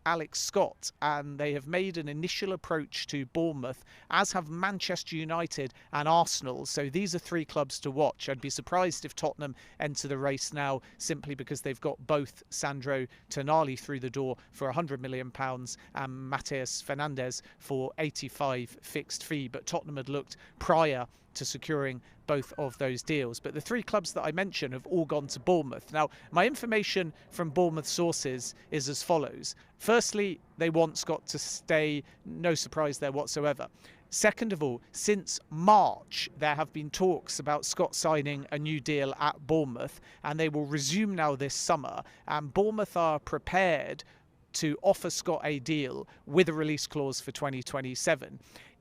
Alex Scott, and they have made an initial approach to Bournemouth, as have Manchester United and Arsenal. So these are three clubs to watch. I'd be surprised if Tottenham enter the race now, simply because they've got both Sandro Tonali through the door for £100 million and Mateus Fernandes for 85 fixed fee. But Tottenham had looked prior to securing both of those deals. But the three clubs that I mentioned have all gone to Bournemouth. Now, my information from Bournemouth sources is as follows. Firstly, they want Scott to stay. No surprise there whatsoever. Second of all, since March, there have been talks about Scott signing a new deal at Bournemouth, and they will resume now this summer. And Bournemouth are prepared to offer Scott a deal with a release clause for 2027.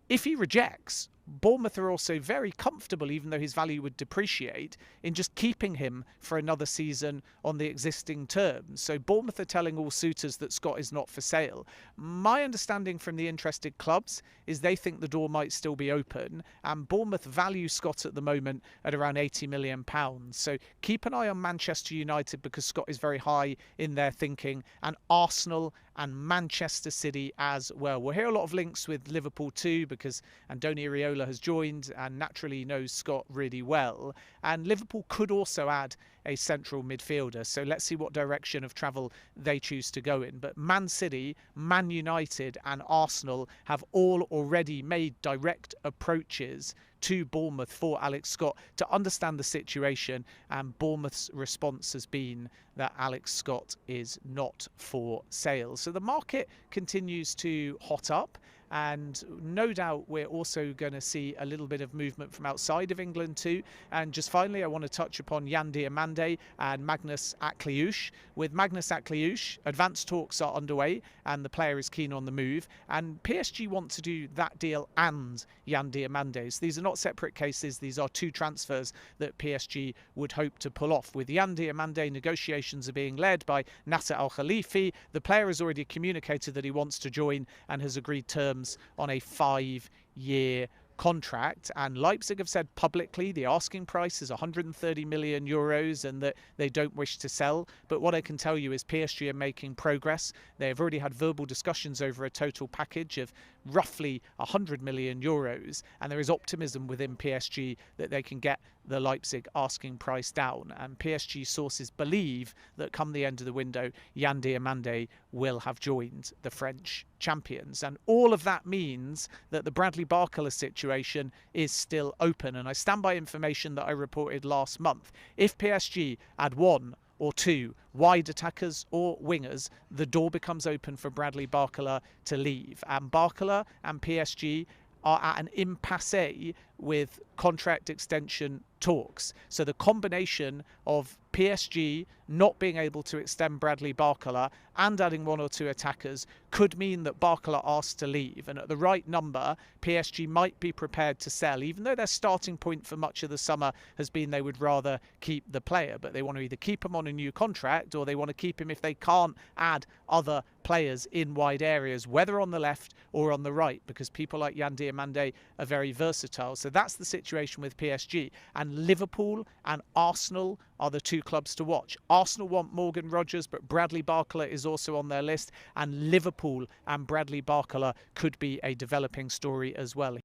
If he rejects, Bournemouth are also very comfortable, even though his value would depreciate, in just keeping him for another season on the existing terms. So Bournemouth are telling all suitors that Scott is not for sale. My understanding from the interested clubs is they think the door might still be open, and Bournemouth value Scott at the moment at around £80 million. So keep an eye on Manchester United, because Scott is very high in their thinking, and Arsenal and Manchester City as well. We'll hear a lot of links with Liverpool too, because Andoni Iraola has joined and naturally knows Scott really well. And Liverpool could also add a central midfielder. So let's see what direction of travel they choose to go in. But Man City, Man United and Arsenal have all already made direct approaches to Bournemouth for Alex Scott to understand the situation, and Bournemouth's response has been that Alex Scott is not for sale. So the market continues to hot up, and no doubt we're also going to see a little bit of movement from outside of England too. And just finally, I want to touch upon Yan Diomande and Magnus Akliouche. With Magnus Akliouche, advanced talks are underway and the player is keen on the move, and PSG want to do that deal and Yan Diomande. So these are not separate cases, these are two transfers that PSG would hope to pull off. With Yan Diomande, negotiations are being led by Nasser Al Khalifi. The player has already communicated that he wants to join and has agreed terms on a 5-year contract, and Leipzig have said publicly the asking price is 130 million euros and that they don't wish to sell. But what I can tell you is PSG are making progress. They have already had verbal discussions over a total package of roughly 100 million euros, and there is optimism within PSG that they can get the Leipzig asking price down. And PSG sources believe that come the end of the window, Yan Diomande will have joined the French champions. And all of that means that the Bradley Barcola situation is still open. And I stand by information that I reported last month. If PSG add one or two wide attackers or wingers, the door becomes open for Bradley Barcola to leave. And Barcola and PSG are at an impasse with contract extension talks. So the combination of PSG not being able to extend Bradley Barcola and adding one or two attackers could mean that Barcola asks to leave. And at the right number, PSG might be prepared to sell, even though their starting point for much of the summer has been they would rather keep the player. But they want to either keep him on a new contract, or they want to keep him if they can't add other players in wide areas, whether on the left or on the right, because people like Yan Diomande are very versatile. So that's the situation with PSG. And Liverpool and Arsenal are the two clubs to watch. Arsenal want Morgan Rogers, but Bradley Barcola is also on their list, and Liverpool and Bradley Barcola could be a developing story as well.